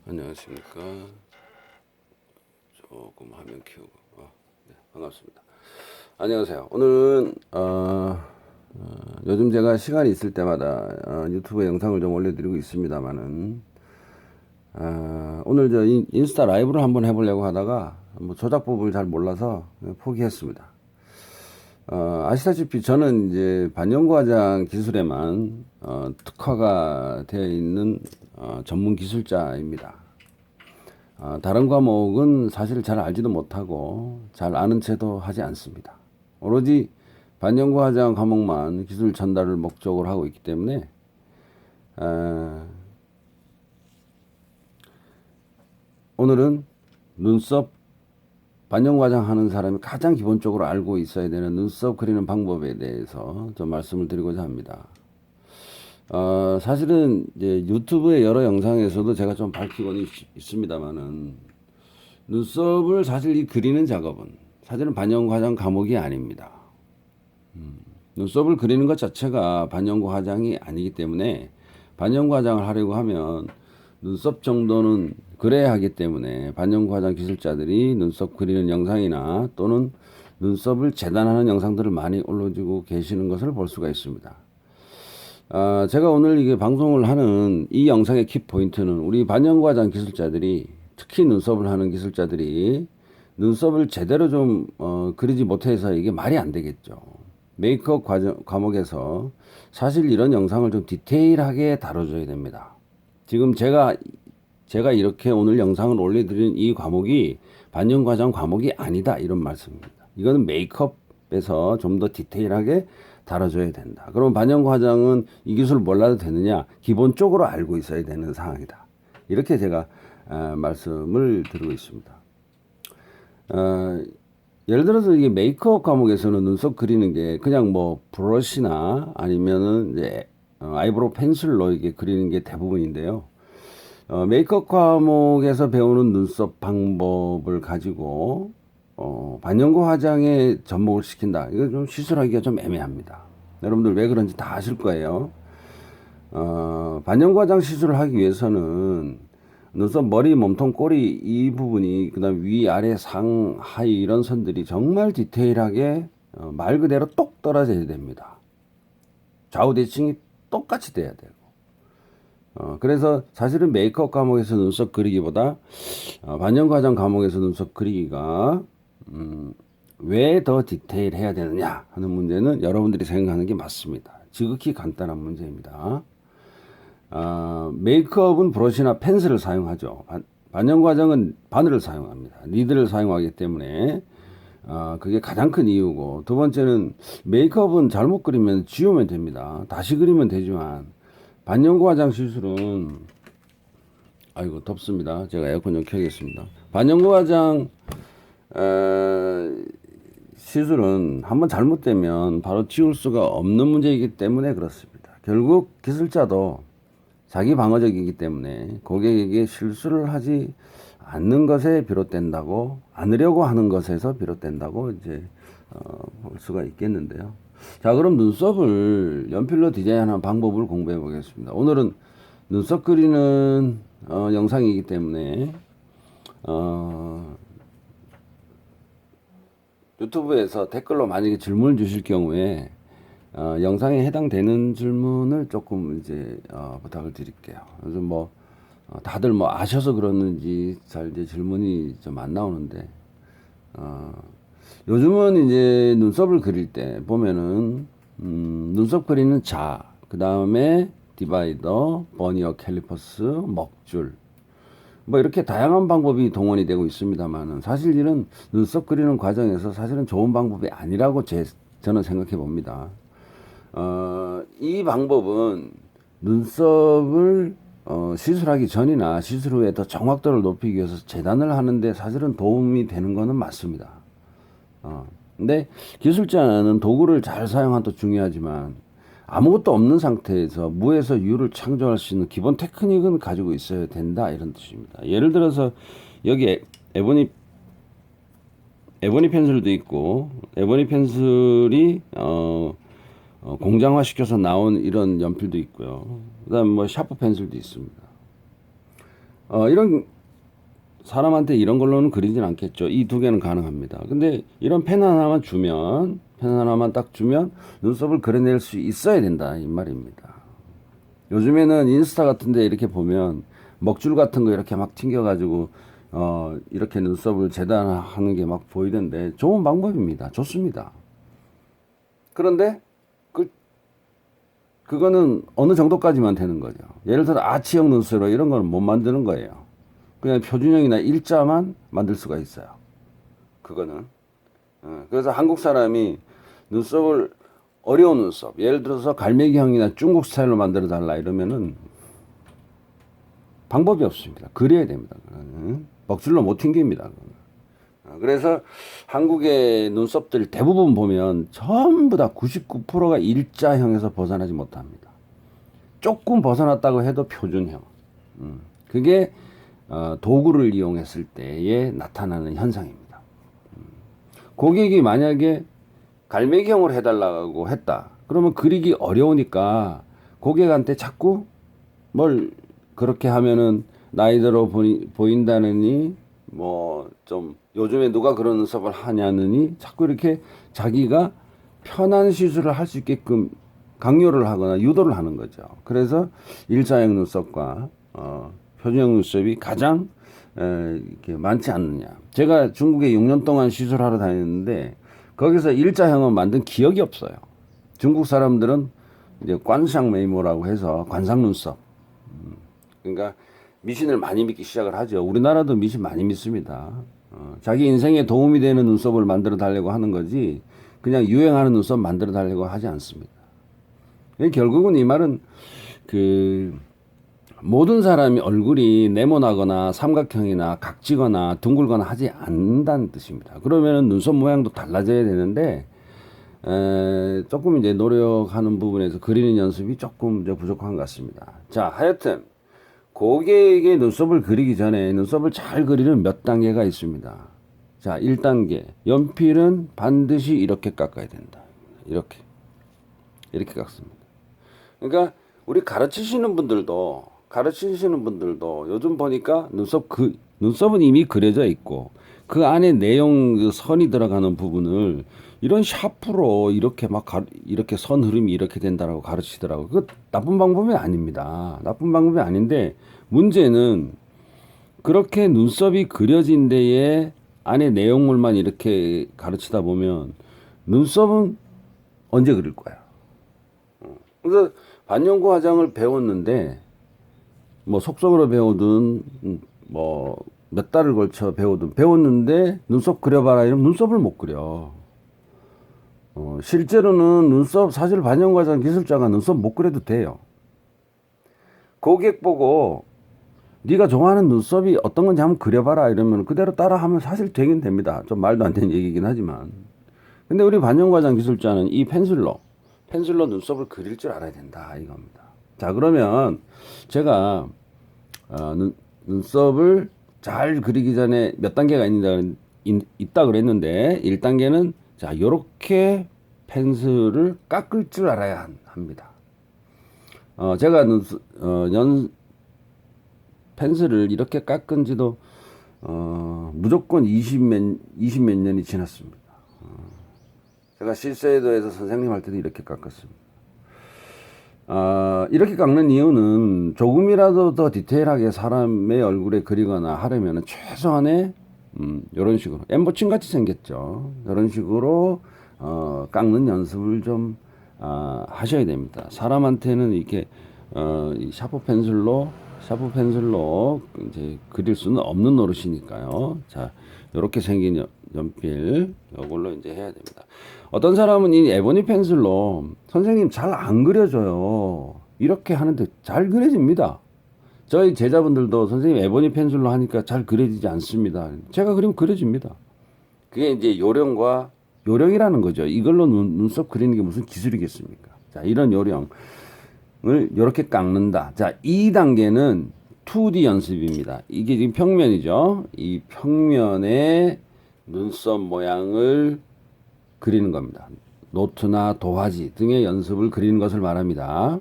안녕하십니까. 조금 화면 키우고. 네, 반갑습니다. 안녕하세요. 오늘은 요즘 제가 시간이 있을 때마다 유튜브에 영상을 좀 올려드리고 있습니다만은 오늘 저 인스타 라이브를 한번 해보려고 하다가 뭐 조작법을 잘 몰라서 포기했습니다. 아시다시피 저는 이제 반영과장 기술에만 특화가 되어 있는 전문 기술자입니다. 다른 과목은 사실 잘 알지도 못하고 잘 아는 채도 하지 않습니다. 오로지 반영과장 과목만 기술 전달을 목적으로 하고 있기 때문에 오늘은 눈썹 반영과장 하는 사람이 가장 기본적으로 알고 있어야 되는 눈썹 그리는 방법에 대해서 좀 말씀을 드리고자 합니다. 사실은 이제 유튜브의 여러 영상에서도 제가 좀 밝히고는 있습니다만은 눈썹을 사실 이 그리는 작업은 사실은 반영과장 과목이 아닙니다. 눈썹을 그리는 것 자체가 반영과장이 아니기 때문에 반영과장을 하려고 하면 눈썹 정도는 그래야 하기 때문에 반영과장 기술자들이 눈썹 그리는 영상이나 또는 눈썹을 재단하는 영상들을 많이 올려주고 계시는 것을 볼 수가 있습니다. 제가 오늘 이게 방송을 하는 이 영상의 키포인트는 우리 반영과장 기술자들이 특히 눈썹을 하는 기술자들이 눈썹을 제대로 좀 그리지 못해서 이게 말이 안 되겠죠. 메이크업 과목에서 사실 이런 영상을 좀 디테일하게 다뤄줘야 됩니다. 지금 제가 이렇게 오늘 영상을 올려드리는 이 과목이 반영과장 과목이 아니다 이런 말씀입니다. 이거는 메이크업에서 좀 더 디테일하게 다뤄줘야 된다. 그럼 반영과장은 이 기술을 몰라도 되느냐? 기본적으로 알고 있어야 되는 상황이다. 이렇게 제가 말씀을 드리고 있습니다. 예를 들어서 이게 메이크업 과목에서는 눈썹 그리는 게 그냥 뭐 브러쉬나 아니면은 이제 아이브로우 펜슬로 이게 그리는 게 대부분인데요. 메이크업 과목에서 배우는 눈썹 방법을 가지고 반영구 화장에 접목을 시킨다. 이거 좀 시술하기가 좀 애매합니다. 여러분들 왜 그런지 다 아실 거예요. 반영구 화장 시술을 하기 위해서는 눈썹 머리, 몸통, 꼬리 이 부분이 그다음 위, 아래, 상, 하위 이런 선들이 정말 디테일하게 말 그대로 똑 떨어져야 됩니다. 좌우 대칭이 똑같이 돼야 되고. 그래서 사실은 메이크업 과목에서 눈썹 그리기보다 반영과장 과목에서 눈썹 그리기가 왜 더 디테일해야 되느냐 하는 문제는 여러분들이 생각하는 게 맞습니다. 지극히 간단한 문제입니다. 메이크업은 브러쉬나 펜슬을 사용하죠. 반영과장은 바늘을 사용합니다. 니드를 사용하기 때문에 그게 가장 큰 이유고, 두 번째는 메이크업은 잘못 그리면 지우면 됩니다. 다시 그리면 되지만 반영과장 시술은 아이고 덥습니다. 제가 에어컨 좀 켜겠습니다. 반영과장 시술은 한번 잘못되면 바로 지울 수가 없는 문제이기 때문에 그렇습니다. 결국 기술자도 자기 방어적이기 때문에 고객에게 실수를 하지 않는 것에 비롯된다고, 않으려고 하는 것에서 비롯된다고 이제 볼 수가 있겠는데요. 자, 그럼 눈썹을 연필로 디자인하는 방법을 공부해 보겠습니다. 오늘은 눈썹 그리는 영상이기 때문에 유튜브에서 댓글로 만약에 질문을 주실 경우에 영상에 해당되는 질문을 조금 이제 부탁을 드릴게요. 그래서 뭐 다들 뭐 아셔서 그러는지 잘 이제 질문이 좀 안 나오는데 요즘은 이제 눈썹을 그릴 때 보면은 눈썹 그리는 자, 그 다음에 디바이더, 버니어 캘리퍼스, 먹줄 뭐 이렇게 다양한 방법이 동원이 되고 있습니다만은 사실 이런 눈썹 그리는 과정에서 사실은 좋은 방법이 아니라고 저는 생각해 봅니다. 이 방법은 눈썹을 시술하기 전이나 시술 후에 더 정확도를 높이기 위해서 재단을 하는데 사실은 도움이 되는 것은 맞습니다. 근데 기술자는 도구를 잘 사용하는 것도 중요하지만 아무것도 없는 상태에서 무에서 유를 창조할 수 있는 기본 테크닉은 가지고 있어야 된다 이런 뜻입니다. 예를 들어서 여기 에보니 펜슬도 있고 에보니 펜슬이 공장화 시켜서 나온 이런 연필도 있고요. 그다음 뭐 샤프 펜슬도 있습니다. 이런 사람한테 이런 걸로는 그리진 않겠죠. 이 두 개는 가능합니다. 근데 이런 펜 하나만 딱 주면 눈썹을 그려낼 수 있어야 된다 이 말입니다. 요즘에는 인스타 같은데 이렇게 보면 먹줄 같은 거 이렇게 막 튕겨가지고 이렇게 눈썹을 재단하는 게 막 보이던데 좋은 방법입니다. 좋습니다. 그런데 그거는 어느 정도까지만 되는 거죠. 예를 들어 아치형 눈썹으로 이런 거는 못 만드는 거예요. 그냥 표준형이나 일자만 만들 수가 있어요. 그거는. 그래서 한국 사람이 눈썹을 어려운 눈썹, 예를 들어서 갈매기형이나 중국 스타일로 만들어 달라 이러면은 방법이 없습니다. 그려야 됩니다. 먹줄로 못 튕깁니다. 그래서 한국의 눈썹들 대부분 보면 전부 다 99%가 일자형에서 벗어나지 못합니다. 조금 벗어났다고 해도 표준형. 그게 도구를 이용했을 때에 나타나는 현상입니다. 고객이 만약에 갈매기형으로 해달라고 했다. 그러면 그리기 어려우니까 고객한테 자꾸 뭘 그렇게 하면은 나이 들어 보인다느니 뭐 좀 요즘에 누가 그런 눈썹을 하냐느니 자꾸 이렇게 자기가 편한 시술을 할 수 있게끔 강요를 하거나 유도를 하는 거죠. 그래서 일자형 눈썹과 표준형 눈썹이 가장 이렇게 많지 않느냐. 제가 중국에 6년 동안 시술하러 다녔는데 거기서 일자형은 만든 기억이 없어요. 중국 사람들은 이제 관상 메이모라고 해서 관상 눈썹. 그러니까 미신을 많이 믿기 시작을 하죠. 우리나라도 미신 많이 믿습니다. 자기 인생에 도움이 되는 눈썹을 만들어 달라고 하는 거지 그냥 유행하는 눈썹 만들어 달라고 하지 않습니다. 결국은 이 말은 모든 사람이 얼굴이 네모나거나 삼각형이나 각지거나 둥글거나 하지 않는다는 뜻입니다. 그러면은 눈썹 모양도 달라져야 되는데 조금 이제 노력하는 부분에서 그리는 연습이 조금 이제 부족한 것 같습니다. 자, 하여튼 고객의 눈썹을 그리기 전에 눈썹을 잘 그리는 몇 단계가 있습니다. 자, 1단계. 연필은 반드시 이렇게 깎아야 된다. 이렇게 깎습니다. 그러니까 우리 가르치시는 분들도 요즘 보니까 눈썹은 이미 그려져 있고 그 안에 내용 선이 들어가는 부분을 이런 샤프로 이렇게 이렇게 선 흐름이 이렇게 된다라고 가르치더라고요. 그거 나쁜 방법이 아닙니다. 나쁜 방법이 아닌데 문제는 그렇게 눈썹이 그려진 데에 안에 내용물만 이렇게 가르치다 보면 눈썹은 언제 그릴 거야? 그래서 반영구 화장을 배웠는데 뭐 속성으로 배우든 뭐 몇 달을 걸쳐 배웠는데 눈썹 그려봐라 이러면 눈썹을 못 그려. 실제로는 사실 반영구 화장 기술자가 눈썹 못 그려도 돼요. 고객 보고 네가 좋아하는 눈썹이 어떤 건지 한번 그려봐라 이러면 그대로 따라하면 사실 되긴 됩니다. 좀 말도 안 되는 얘기긴 하지만. 근데 우리 반영구 화장 기술자는 이 펜슬로 눈썹을 그릴 줄 알아야 된다 이겁니다. 자, 그러면 제가 눈썹을 잘 그리기 전에 몇 단계가 있다 그랬는데 1단계는 자, 요렇게 펜슬을 깎을 줄 알아야 합니다. 제가 펜슬을 이렇게 깎은 지도 무조건 20 몇 년이 지났습니다. 제가 실세도에서 선생님 할 때도 이렇게 깎았습니다. 이렇게 깎는 이유는 조금이라도 더 디테일하게 사람의 얼굴에 그리거나 하려면 최소한의 이런 식으로 엠보칭 같이 생겼죠. 이런 식으로 깎는 연습을 좀 하셔야 됩니다. 사람한테는 이렇게 이 샤프 펜슬로 이제 그릴 수는 없는 노릇이니까요. 자, 이렇게 생긴 연필 이걸로 이제 해야 됩니다. 어떤 사람은 이 에보니 펜슬로 선생님 잘 안 그려져요. 이렇게 하는데 잘 그려집니다. 저희 제자분들도 선생님 에보니 펜슬로 하니까 잘 그려지지 않습니다. 제가 그리면 그려집니다. 그게 이제 요령이라는 거죠. 이걸로 눈썹 그리는 게 무슨 기술이겠습니까? 자, 이런 요령을 이렇게 깎는다. 자, 2단계는 2D 연습입니다. 이게 지금 평면이죠. 이 평면에 눈썹 모양을 그리는 겁니다. 노트나 도화지 등의 연습을 그리는 것을 말합니다.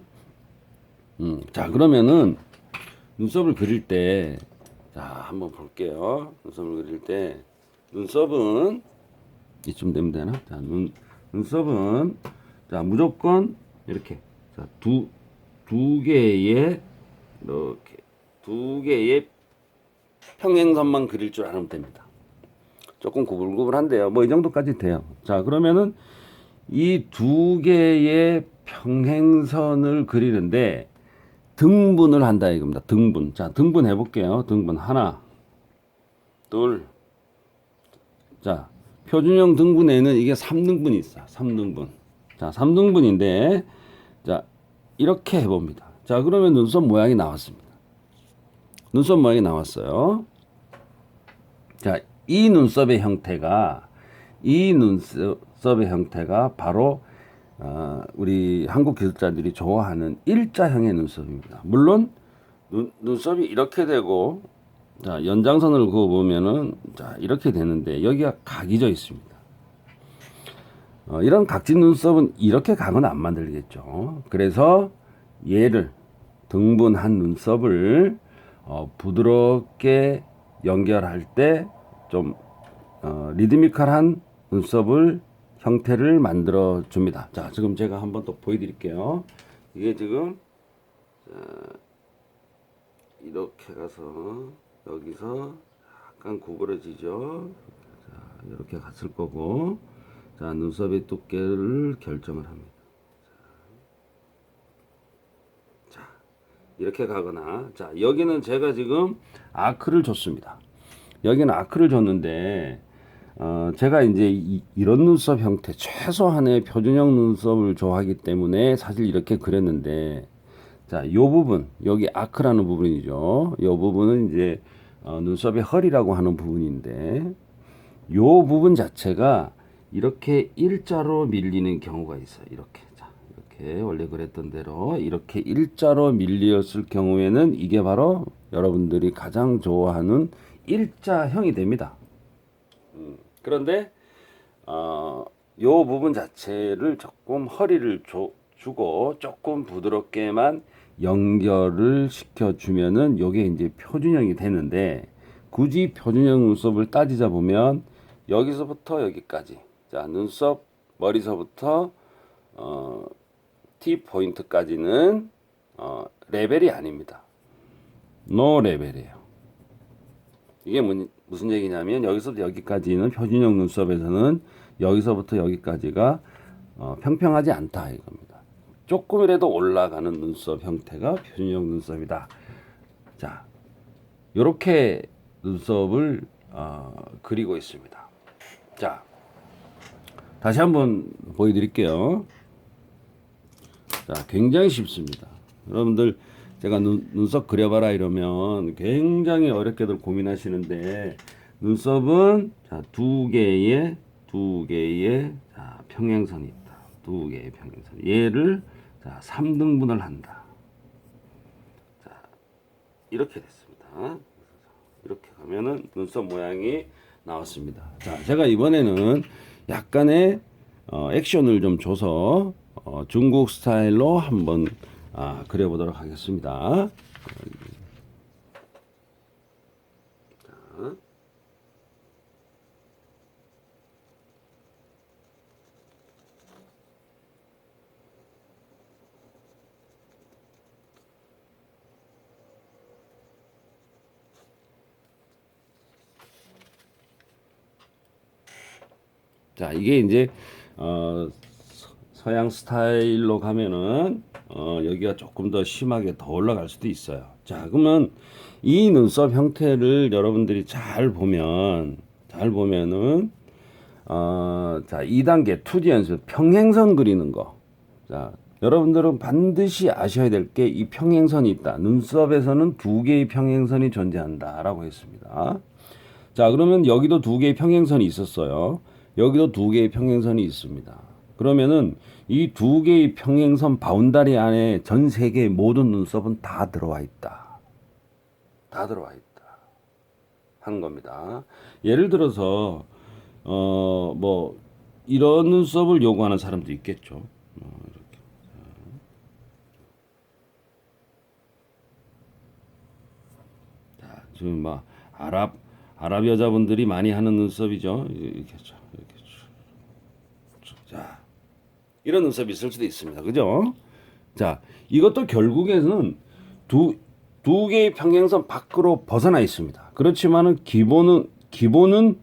자, 그러면은 눈썹을 그릴 때, 자, 한번 볼게요. 눈썹을 그릴 때, 눈썹은 이쯤 되면 되나? 자, 눈썹은 자, 무조건 이렇게, 자, 두 개의 이렇게 두 개의 평행선만 그릴 줄 알면 됩니다. 조금 구불구불한데요. 뭐 이 정도까지 돼요. 자, 그러면은 이 두 개의 평행선을 그리는데 등분을 한다 이겁니다. 등분. 자, 등분 해볼게요. 등분 하나, 둘. 자, 표준형 등분에는 이게 3등분이 있어. 3등분. 자, 3등분인데, 자, 이렇게 해봅니다. 자, 그러면 눈썹 모양이 나왔습니다. 눈썹 모양이 나왔어요. 자, 이 눈썹의 형태가 바로 우리 한국 기술자들이 좋아하는 일자형의 눈썹입니다. 물론 눈썹이 이렇게 되고, 자, 연장선을 그어 보면은 자, 이렇게 되는데 여기가 각이 져 있습니다. 이런 각진 눈썹은 이렇게 각은 안 만들겠죠. 그래서 얘를 등분한 눈썹을 부드럽게 연결할 때 좀 리드미컬한 눈썹을 형태를 만들어 줍니다. 자, 지금 제가 한번 또 보여드릴게요. 이게 지금 이렇게 가서 여기서 약간 구부러지죠. 자, 이렇게 갔을 거고, 자, 눈썹의 두께를 결정을 합니다. 자, 이렇게 가거나, 자, 여기는 제가 지금 아크를 줬습니다. 여기는 아크를 줬는데, 제가 이제 이런 눈썹 형태, 최소한의 표준형 눈썹을 좋아하기 때문에 사실 이렇게 그렸는데, 자, 요 부분, 여기 아크라는 부분이죠. 요 부분은 이제 눈썹의 허리라고 하는 부분인데, 요 부분 자체가 이렇게 일자로 밀리는 경우가 있어요. 이렇게. 자, 이렇게 원래 그랬던 대로 이렇게 일자로 밀렸을 경우에는 이게 바로 여러분들이 가장 좋아하는 일자형이 됩니다. 그런데 요 부분 자체를 조금 허리를 주고 조금 부드럽게만 연결을 시켜주면은 요게 이제 표준형이 되는데, 굳이 표준형 눈썹을 따지자 보면 여기서부터 여기까지, 자, 눈썹 머리서부터 T 포인트까지는 레벨이 아닙니다. 노 레벨이에요. 이게 무슨 얘기냐면 여기서부터 여기까지는 표준형 눈썹에서는 여기서부터 여기까지가 평평하지 않다 이겁니다. 조금이라도 올라가는 눈썹 형태가 표준형 눈썹이다. 자, 요렇게 눈썹을 그리고 있습니다. 자, 다시 한번 보여드릴게요. 자, 굉장히 쉽습니다. 여러분들 제가 눈썹 그려봐라 이러면 굉장히 어렵게들 고민하시는데, 눈썹은 자, 두 개의 자, 평행선이 있다. 두 개의 평행선. 얘를 자, 3등분을 한다. 자, 이렇게 됐습니다. 이렇게 가면은 눈썹 모양이 나왔습니다. 자, 제가 이번에는 약간의 액션을 좀 줘서 중국 스타일로 한번 그려보도록 하겠습니다. 자. 자, 이게 이제 서양 스타일로 가면은 여기가 조금 더 심하게 더 올라갈 수도 있어요. 자, 그러면 이 눈썹 형태를 여러분들이 잘 보면은 자, 2단계 2D 연습 평행선 그리는 거. 자, 여러분들은 반드시 아셔야 될 게 이 평행선이 있다. 눈썹에서는 두 개의 평행선이 존재한다라고 했습니다. 자, 그러면 여기도 두 개의 평행선이 있었어요. 여기도 두 개의 평행선이 있습니다. 그러면은 이 두 개의 평행선 바운다리 안에 전 세계의 모든 눈썹은 다 들어와 있다. 다 들어와 있다. 하는 겁니다. 예를 들어서 뭐 이런 눈썹을 요구하는 사람도 있겠죠. 이렇게. 자, 지금 막 아랍 여자분들이 많이 하는 눈썹이죠. 이렇게 쭉, 이렇게 쭉. 자, 이런 눈썹이 있을 수도 있습니다. 그죠? 자, 이것도 결국에는 두 개의 평행선 밖으로 벗어나 있습니다. 그렇지만은 기본은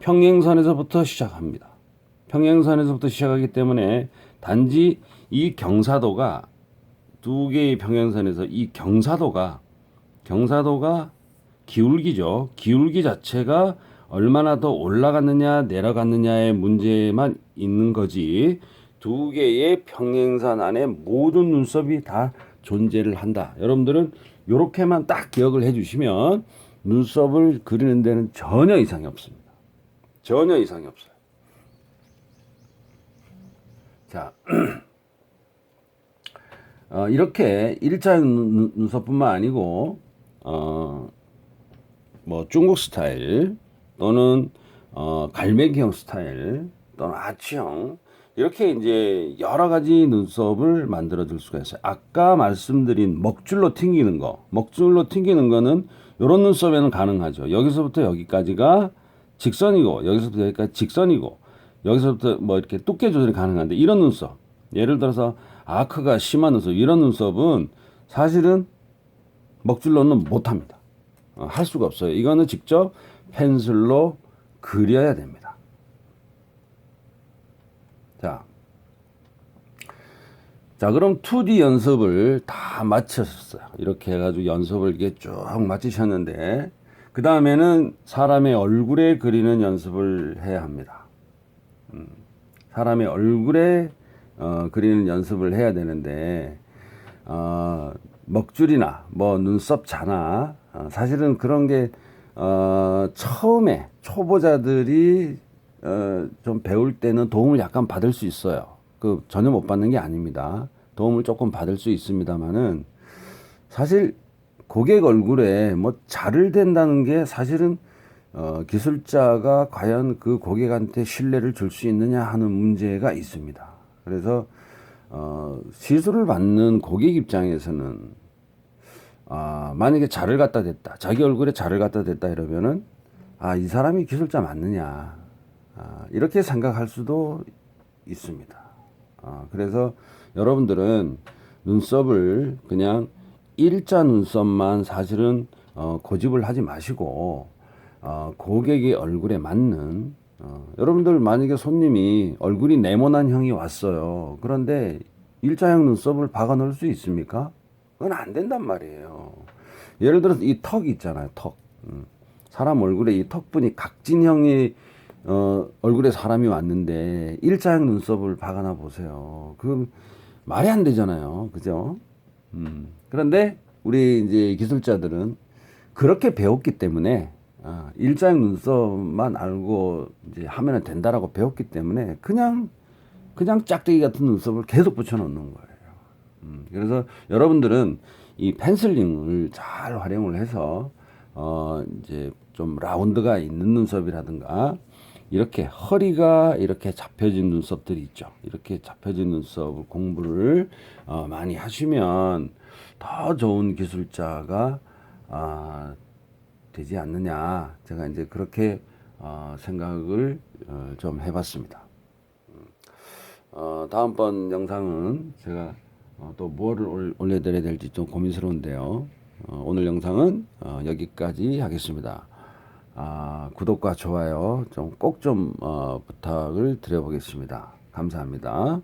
평행선에서부터 시작합니다. 평행선에서부터 시작하기 때문에 단지 이 경사도가 두 개의 평행선에서 이 경사도가 기울기죠. 기울기 자체가 얼마나 더 올라갔느냐 내려갔느냐의 문제만 있는 거지 두 개의 평행선 안에 모든 눈썹이 다 존재를 한다. 여러분들은 이렇게만 딱 기억을 해주시면 눈썹을 그리는 데는 전혀 이상이 없습니다. 전혀 이상이 없어요. 자, 이렇게 일자형 눈썹뿐만 아니고 뭐 중국 스타일 또는 갈매기형 스타일 또는 아치형 이렇게 이제 여러 가지 눈썹을 만들어 줄 수가 있어요. 아까 말씀드린 먹줄로 튕기는 거는 이런 눈썹에는 가능하죠. 여기서부터 여기까지가 직선이고 여기서부터 여기까지 직선이고 여기서부터 뭐 이렇게 두께 조절이 가능한데 이런 눈썹 예를 들어서 아크가 심한 눈썹 이런 눈썹은 사실은 먹줄로는 못합니다. 할 수가 없어요. 이거는 직접 펜슬로 그려야 됩니다. 자, 그럼 2D 연습을 다 마쳤어요. 이렇게 해가지고 연습을 이렇게 쭉 마치셨는데, 그 다음에는 사람의 얼굴에 그리는 연습을 해야 합니다. 사람의 얼굴에 그리는 연습을 해야 되는데, 먹줄이나 뭐 눈썹 자나, 사실은 그런 게, 처음에 초보자들이 좀 배울 때는 도움을 약간 받을 수 있어요. 전혀 못 받는 게 아닙니다. 도움을 조금 받을 수 있습니다만은 사실 고객 얼굴에 뭐 자를 댄다는 게 사실은 기술자가 과연 그 고객한테 신뢰를 줄 수 있느냐 하는 문제가 있습니다. 그래서 시술을 받는 고객 입장에서는 만약에 자를 갖다 댔다, 자기 얼굴에 자를 갖다 댔다 이러면은 이 사람이 기술자 맞느냐 이렇게 생각할 수도 있습니다. 그래서 여러분들은 눈썹을 그냥 일자 눈썹만 사실은 고집을 하지 마시고 고객의 얼굴에 맞는 여러분들 만약에 손님이 얼굴이 네모난 형이 왔어요. 그런데 일자형 눈썹을 박아 넣을 수 있습니까? 그건 안 된단 말이에요. 예를 들어서 이 턱 있잖아요. 턱. 사람 얼굴에 이 턱분이 각진형이 얼굴에 사람이 왔는데 일자형 눈썹을 박아놔 보세요. 그 말이 안 되잖아요. 그죠? 그런데 우리 이제 기술자들은 그렇게 배웠기 때문에 일자형 눈썹만 알고 이제 하면 된다라고 배웠기 때문에 그냥 짝대기 같은 눈썹을 계속 붙여놓는 거예요. 그래서 여러분들은 이 펜슬링을 잘 활용을 해서 이제 좀 라운드가 있는 눈썹이라든가 이렇게 허리가 이렇게 잡혀진 눈썹들이 있죠. 이렇게 잡혀진 눈썹 공부를 많이 하시면 더 좋은 기술자가 되지 않느냐. 제가 이제 그렇게 생각을 좀 해봤습니다. 다음번 영상은 제가 또 뭐를 올려드려야 될지 좀 고민스러운데요. 오늘 영상은 여기까지 하겠습니다. 구독과 좋아요 좀 꼭 좀 부탁을 드려보겠습니다. 감사합니다.